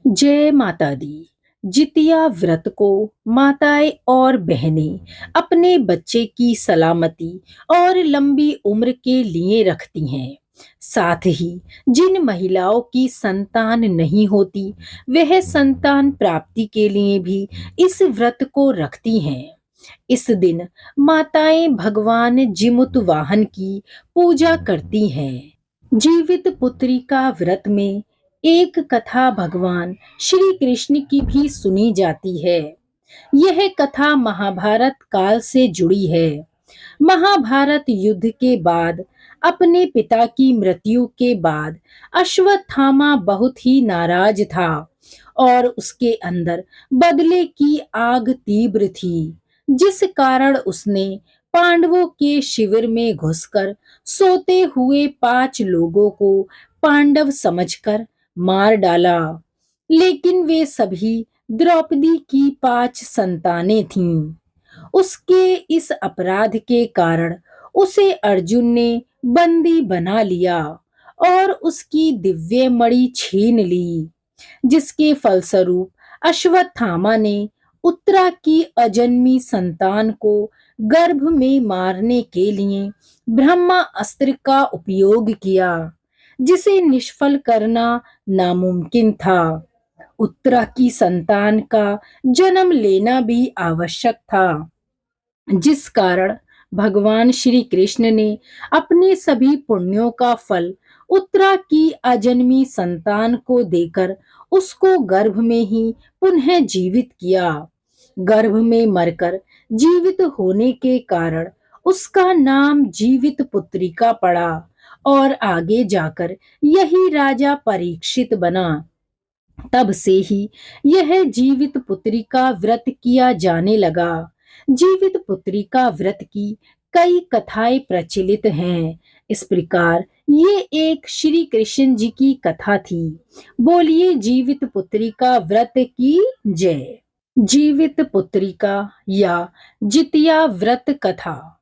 जय माता दी। जितिया व्रत को माताएं और बहनें अपने बच्चे की सलामती और लंबी उम्र के लिए रखती हैं। साथ ही जिन महिलाओं की संतान नहीं होती, वह संतान प्राप्ति के लिए भी इस व्रत को रखती हैं। इस दिन माताएं भगवान जिमुत वाहन की पूजा करती हैं। जीवित पुत्री का व्रत में एक कथा भगवान श्री कृष्ण की भी सुनी जाती है। यह कथा महाभारत काल से जुड़ी है। महाभारत युद्ध के बाद अपने पिता की मृत्यु के बाद अश्वत्थामा बहुत ही नाराज था और उसके अंदर बदले की आग तीव्र थी, जिस कारण उसने पांडवों के शिविर में घुसकर सोते हुए 5 लोगों को पांडव समझकर मार डाला। लेकिन वे सभी द्रौपदी की 5 संतानें थीं। उसके इस अपराध के कारण उसे अर्जुन ने बंदी बना लिया और उसकी दिव्य मणि छीन ली, जिसके फलस्वरूप अश्वत्थामा ने उत्तरा की अजन्मी संतान को गर्भ में मारने के लिए ब्रह्मा अस्त्र का उपयोग किया, जिसे निष्फल करना नामुमकिन था। उत्तरा की संतान का जन्म लेना भी आवश्यक था, जिस कारण भगवान श्री कृष्ण ने अपने सभी पुण्यों का फल उत्तरा की अजन्मी संतान को देकर उसको गर्भ में ही पुनः जीवित किया। गर्भ में मरकर जीवित होने के कारण उसका नाम जीवित पुत्रिका पड़ा और आगे जाकर यही राजा परीक्षित बना। तब से ही यह जीवित पुत्री का व्रत किया जाने लगा। जीवित पुत्री का व्रत की कई कथाएं प्रचलित हैं। इस प्रकार ये एक श्री कृष्ण जी की कथा थी। बोलिए जीवित पुत्री का व्रत की जय। जीवित पुत्रिका या जितिया व्रत कथा।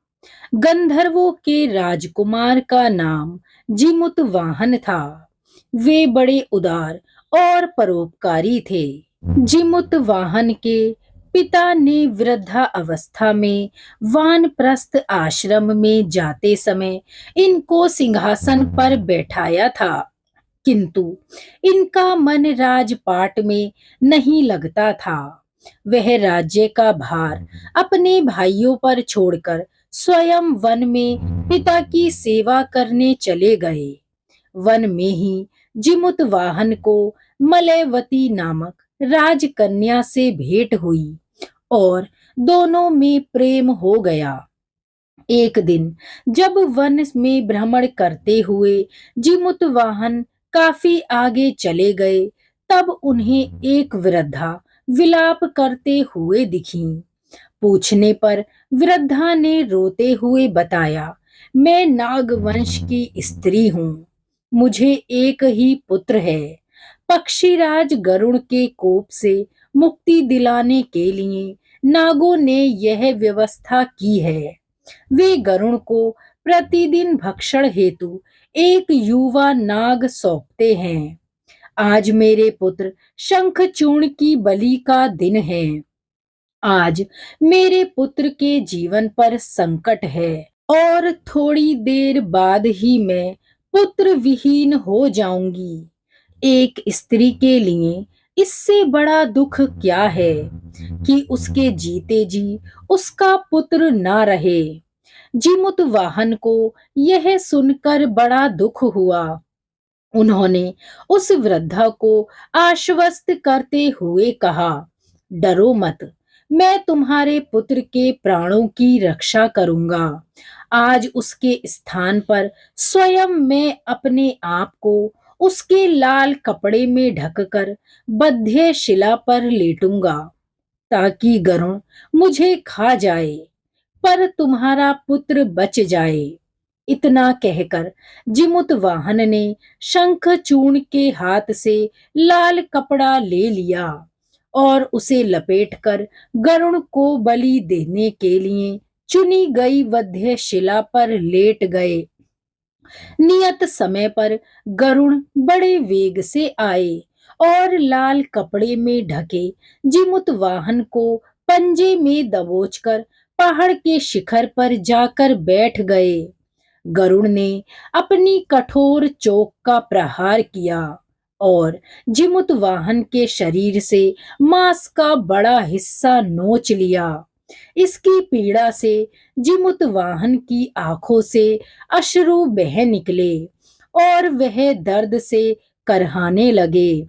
गंधर्वों के राजकुमार का नाम जिमुत वाहन था। वे बड़े उदार और परोपकारी थे। जिमुत वाहन के पिता ने वृद्धा अवस्था में वानप्रस्थ आश्रम में जाते समय इनको सिंहासन पर बैठाया था, किंतु इनका मन राजपाट में नहीं लगता था। वह राज्य का भार अपने भाइयों पर छोड़कर स्वयं वन में पिता की सेवा करने चले गए। वन में ही जिमुत वाहन को मलयवती नामक राजकन्या से भेंट हुई और दोनों में प्रेम हो गया। एक दिन जब वन में भ्रमण करते हुए जिमुत वाहन काफी आगे चले गए, तब उन्हें एक वृद्धा विलाप करते हुए दिखी। पूछने पर वृद्धा ने रोते हुए बताया, मैं नागवंश की स्त्री हूँ। मुझे एक ही पुत्र है। पक्षीराज गरुड़ के कोप से मुक्ति दिलाने के लिए नागों ने यह व्यवस्था की है। वे गरुड़ को प्रतिदिन भक्षण हेतु एक युवा नाग सौंपते हैं। आज मेरे पुत्र शंखचूर्ण की बलि का दिन है। आज मेरे पुत्र के जीवन पर संकट है और थोड़ी देर बाद ही मैं पुत्र विहीन हो जाऊंगी। एक स्त्री के लिए इससे बड़ा दुख क्या है कि उसके जीते जी उसका पुत्र ना रहे। जिमुत वाहन को यह सुनकर बड़ा दुख हुआ। उन्होंने उस वृद्धा को आश्वस्त करते हुए कहा, डरो मत, मैं तुम्हारे पुत्र के प्राणों की रक्षा करूंगा। आज उसके स्थान पर स्वयं मैं अपने आप को उसके लाल कपड़े में ढककर बद्ध शिला पर लेटूंगा, ताकि गरुण मुझे खा जाए पर तुम्हारा पुत्र बच जाए। इतना कहकर जिमुत वाहन ने शंखचूर्ण के हाथ से लाल कपड़ा ले लिया और उसे लपेटकर गरुण को बलि देने के लिए चुनी गई वध्य शिला पर लेट गए। नियत समय पर गरुण बड़े वेग से आए और लाल कपड़े में ढके जिमुतवाहन को पंजे में दबोचकर पहाड़ के शिखर पर जाकर बैठ गए। गरुड़ ने अपनी कठोर चोक का प्रहार किया और जिमुतवाहन के शरीर से मांस का बड़ा हिस्सा नोच लिया। इसकी पीड़ा से जिमुतवाहन की आंखों से अश्रु बह निकले और वह दर्द से करहाने लगे।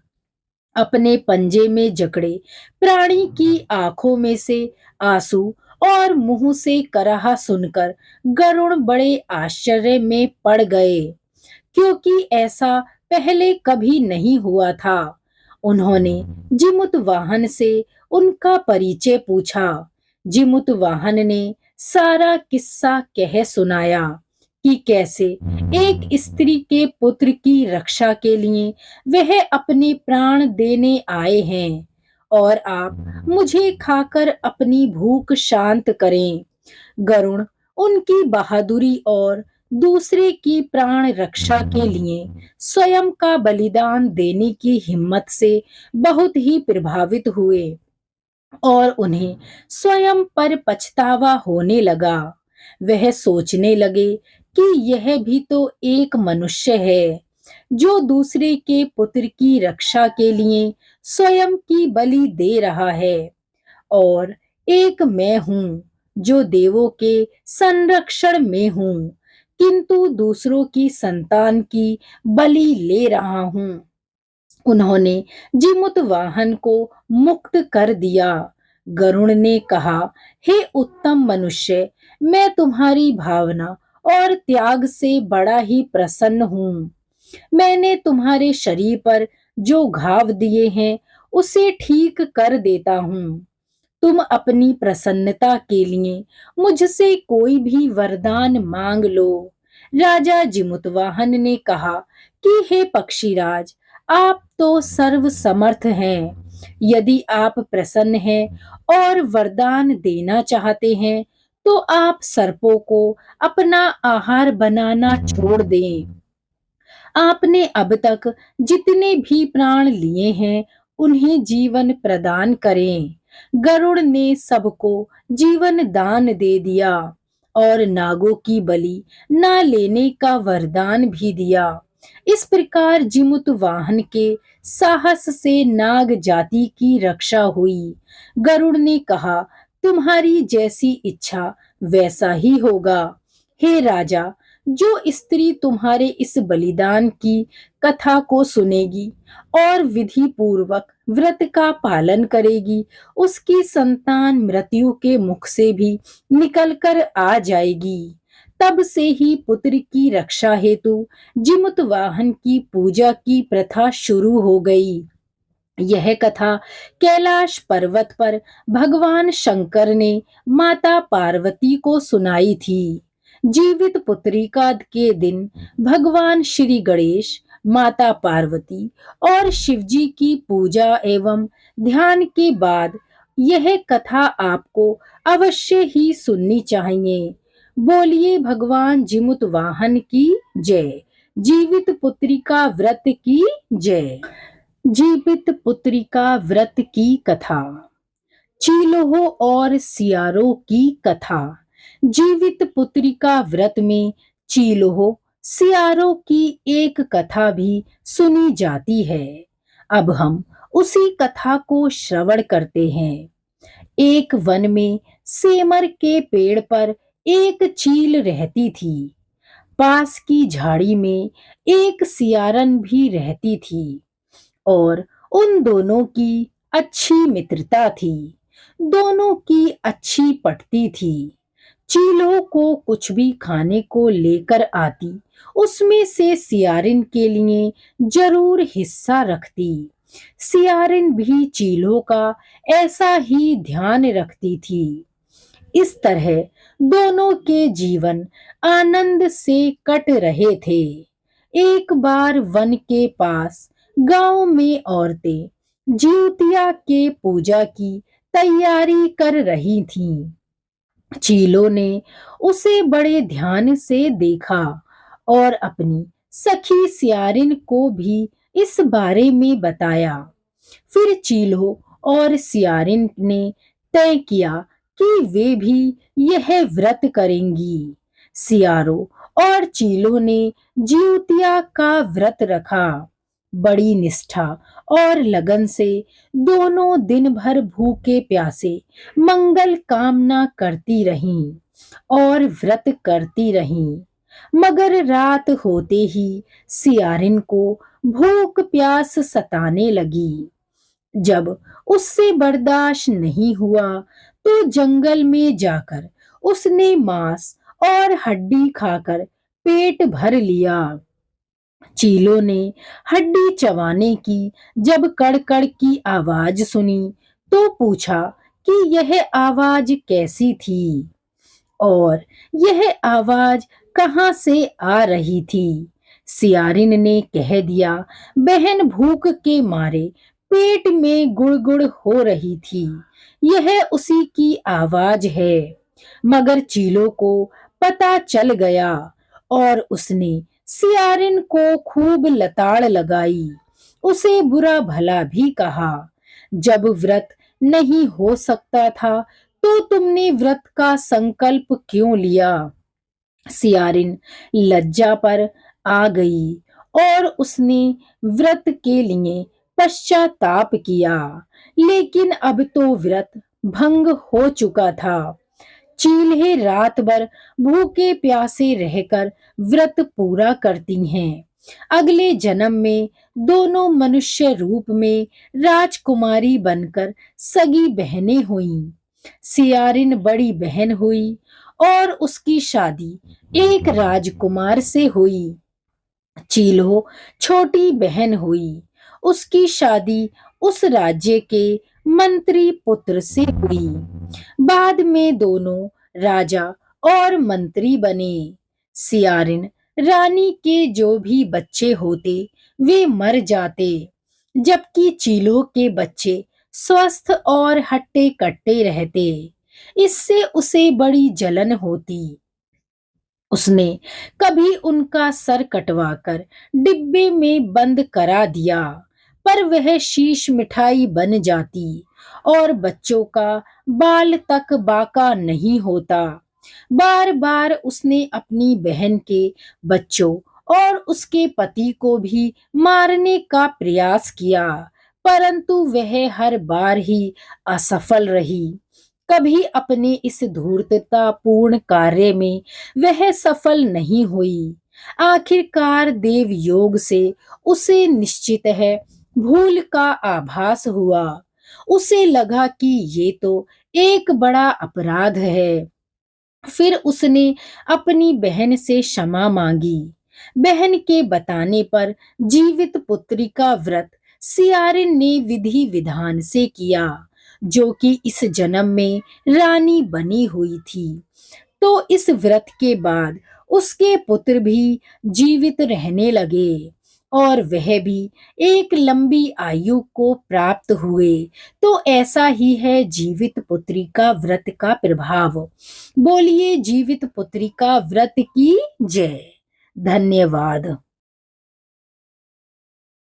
अपने पंजे में जकड़े प्राणी की आंखों में से आंसू और मुंह से कराह सुनकर गरुड़ बड़े आश्चर्य में पड़ गए, क्योंकि ऐसा पहले कभी नहीं हुआ था। उन्होंने जिमुतवाहन से उनका परिचय पूछा। जिमुतवाहन ने सारा किस्सा कह सुनाया कि कैसे एक स्त्री के पुत्र की रक्षा के लिए वह अपने प्राण देने आए हैं और आप मुझे खाकर अपनी भूख शांत करें। गरुड़ उनकी बहादुरी और दूसरे की प्राण रक्षा के लिए स्वयं का बलिदान देने की हिम्मत से बहुत ही प्रभावित हुए और उन्हें स्वयं पर पछतावा होने लगा। वह सोचने लगे कि यह भी तो एक मनुष्य है जो दूसरे के पुत्र की रक्षा के लिए स्वयं की बलि दे रहा है, और एक मैं हूँ जो देवों के संरक्षण में हूँ, किंतु दूसरों की संतान की बलि ले रहा हूँ। उन्होंने जिमुतवाहन को मुक्त कर दिया। गरुड़ ने कहा, हे उत्तम मनुष्य, मैं तुम्हारी भावना और त्याग से बड़ा ही प्रसन्न हूँ। मैंने तुम्हारे शरीर पर जो घाव दिए हैं उसे ठीक कर देता हूँ। तुम अपनी प्रसन्नता के लिए मुझसे कोई भी वरदान मांग लो। राजा जिमुतवाहन ने कहा कि हे पक्षीराज, आप तो सर्व समर्थ हैं। यदि आप प्रसन्न हैं और वरदान देना चाहते हैं तो आप सर्पों को अपना आहार बनाना छोड़ दें। आपने अब तक जितने भी प्राण लिए हैं उन्हें जीवन प्रदान करें। गरुड़ ने सबको जीवन दान दे दिया और नागों की बलि न लेने का वरदान भी दिया। इस प्रकार जिमुतवाहन के साहस से नाग जाति की रक्षा हुई। गरुड़ ने कहा, तुम्हारी जैसी इच्छा वैसा ही होगा। हे राजा, जो स्त्री तुम्हारे इस बलिदान की कथा को सुनेगी और विधि पूर्वक व्रत का पालन करेगी, उसकी संतान मृत्यु के मुख से भी निकलकर आ जाएगी। तब से ही पुत्र की रक्षा हेतु जिमुतवाहन की पूजा की प्रथा शुरू हो गई। यह कथा कैलाश पर्वत पर भगवान शंकर ने माता पार्वती को सुनाई थी। जीवित पुत्रिका के दिन भगवान श्री गणेश, माता पार्वती और शिवजी की पूजा एवं ध्यान के बाद यह कथा आपको अवश्य ही सुननी चाहिए। बोलिए भगवान जिमुतवाहन की जय। जीवित पुत्रिका व्रत की जय। जीवित पुत्रिका व्रत की कथा। चीलोह और सियारों की कथा। जीवित पुत्रिका व्रत में चीलोह सियारों की एक कथा भी सुनी जाती है। अब हम उसी कथा को श्रवण करते हैं। एक वन में सेमर के पेड़ पर एक चील रहती थी। पास की झाड़ी में एक सियारन भी रहती थी और उन दोनों की अच्छी मित्रता थी। दोनों की अच्छी पटती थी। चीलों को कुछ भी खाने को लेकर आती, उसमें से सियारिन के लिए जरूर हिस्सा रखती। सियारिन भी चीलों का ऐसा ही ध्यान रखती थी। इस तरह दोनों के जीवन आनंद से कट रहे थे। एक बार वन के पास गांव में औरतें जिउतिया के पूजा की तैयारी कर रही थीं। चीलों ने उसे बड़े ध्यान से देखा और अपनी सखी सियारिन को भी इस बारे में बताया। फिर चीलो और सियारिन ने तय किया कि वे भी यह व्रत करेंगी। सियारो और चीलो ने जिउतिया का व्रत रखा। बड़ी निष्ठा और लगन से दोनों दिन भर भूखे प्यासे मंगल कामना करती रहीं और व्रत करती रहीं। मगर रात होते ही सियारिन को भूख प्यास सताने लगी। जब उससे बर्दाश्त नहीं हुआ तो जंगल में जाकर उसने मांस और हड्डी खाकर पेट भर लिया। चीलों ने हड्डी चबाने की जब कड़कड़ की आवाज सुनी तो पूछा कि यह आवाज कैसी थी और यह आवाज कहाँ से आ रही थी। सियारिन ने कह दिया, बहन भूख के मारे पेट में गुड़गुड़ हो रही थी, यह उसी की आवाज है। मगर चीलों को पता चल गया और उसने सियारिन को खूब लताड़ लगाई, उसे बुरा भला भी कहा। जब व्रत नहीं हो सकता था तो तुमने व्रत का संकल्प क्यों लिया? सियारिन लज्जा पर आ गई और उसने व्रत के लिए पश्चाताप किया, लेकिन अब तो व्रत भंग हो चुका था। चील्हे रात भर भूखे प्यासे रहकर व्रत पूरा करती हैं। अगले जन्म में दोनों मनुष्य रूप में राजकुमारी बनकर सगी बहनें हुईं। सियारिन बड़ी बहन हुई और उसकी शादी एक राजकुमार से हुई। चीलो छोटी बहन हुई, उसकी शादी उस राज्य के मंत्री पुत्र से हुई। बाद में दोनों राजा और मंत्री बने। सियारिन रानी के जो भी बच्चे होते वे मर जाते, जबकि चीलो के बच्चे स्वस्थ और हट्टे कट्टे रहते। इससे उसे बड़ी जलन होती। उसने कभी उनका सर कटवाकर डिब्बे में बंद करा दिया, पर वह शीश मिठाई बन जाती और बच्चों का बाल तक बाका नहीं होता। बार बार उसने अपनी बहन के बच्चों और उसके पति को भी मारने का प्रयास किया, परंतु वह हर बार ही असफल रही। कभी अपने इस धूर्ततापूर्ण कार्य में वह सफल नहीं हुई। आखिरकार देव योग से उसे निश्चित है भूल का आभास हुआ। उसे लगा कि ये तो एक बड़ा अपराध है। फिर उसने अपनी बहन से क्षमा मांगी। बहन के बताने पर जीवित पुत्री का व्रत सियारिन ने विधि विधान से किया, जो कि इस जन्म में रानी बनी हुई थी। तो इस व्रत के बाद उसके पुत्र भी जीवित रहने लगे और वह भी एक लंबी आयु को प्राप्त हुए। तो ऐसा ही है जीवित पुत्री का व्रत का प्रभाव। बोलिए जीवित पुत्री का व्रत की जय। धन्यवाद।